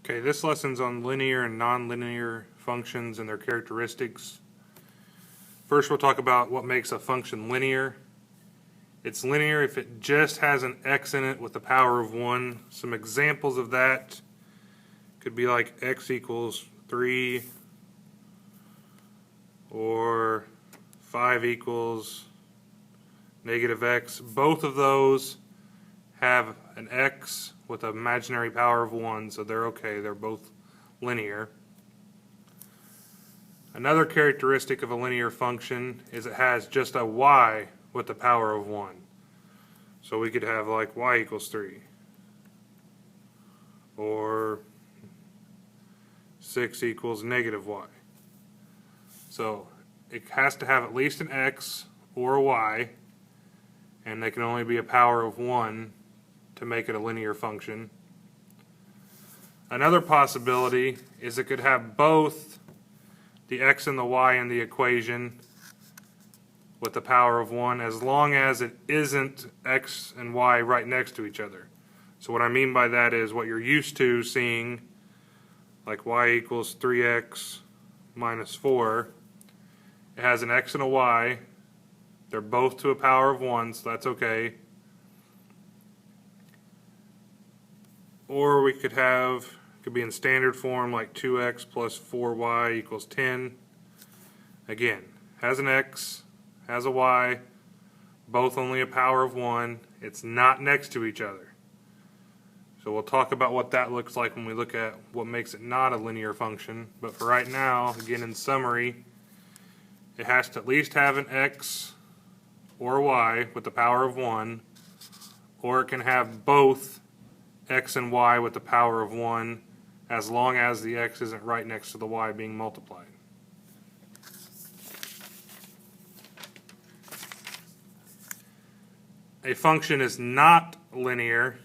Okay, this lesson's on linear and nonlinear functions and their characteristics. First, we'll talk about what makes a function linear. It's linear if it just has an x in it with the power of 1. Some examples of that could be like x equals 3 or 5 equals negative x. Both of those have an x with an imaginary power of 1, so they're okay. They're both linear. Another characteristic of a linear function is it has just a y with the power of 1. So we could have like y equals 3 or 6 equals negative y. So it has to have at least an x or a y, and they can only be a power of 1 to make it a linear function. Another possibility is it could have both the x and the y in the equation with the power of 1 as long as it isn't x and y right next to each other. So what I mean by that is what you're used to seeing, like y equals 3x minus 4. It has an x and a y. They're both to a power of 1, so that's okay. Or we could be in standard form like 2x plus 4y equals 10. Again, has an x, has a y, both only a power of 1. It's not next to each other. So we'll talk about what that looks like when we look at what makes it not a linear function. But for right now, again in summary, it has to at least have an x or a y with the power of 1, or it can have both x and y with the power of 1 as long as the x isn't right next to the y being multiplied. A function is not linear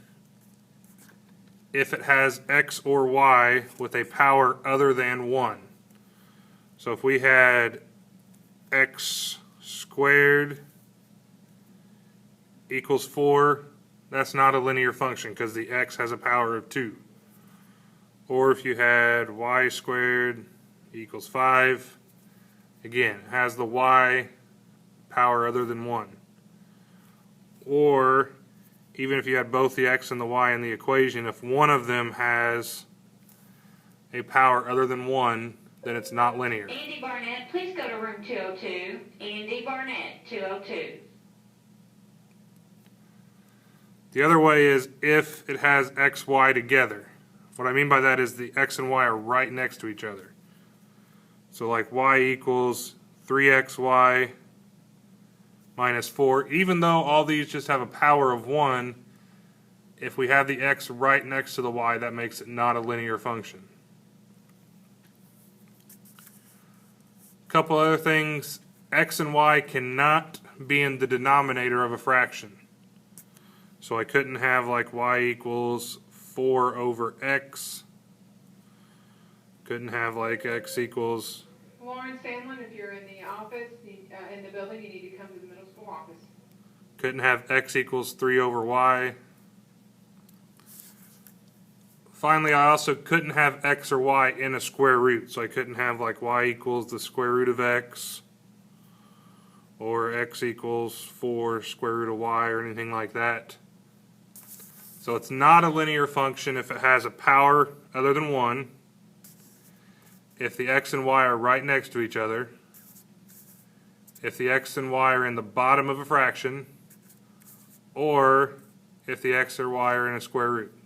if it has x or y with a power other than 1. So if we had x squared equals 4, that's not a linear function because the x has a power of 2. Or if you had y squared equals 5, again, it has the y power other than 1. Or even if you had both the x and the y in the equation, if one of them has a power other than 1, then it's not linear. Andy Barnett, please go to room 202. Andy Barnett, 202. The other way is if it has x, y together. What I mean by that is the x and y are right next to each other. So like y equals 3xy minus 4. Even though all these just have a power of 1, if we have the x right next to the y, that makes it not a linear function. A couple other things. X and y cannot be in the denominator of a fraction. So I couldn't have like y equals 4 over x. Couldn't have like x equals... Lauren Sandlin, if you're in the office, in the building, you need to come to the middle school office. Couldn't have x equals 3 over y. Finally, I also couldn't have x or y in a square root. So I couldn't have like y equals the square root of x or x equals 4 square root of y or anything like that. So it's not a linear function if it has a power other than 1, if the x and y are right next to each other, if the x and y are in the bottom of a fraction, or if the x or y are in a square root.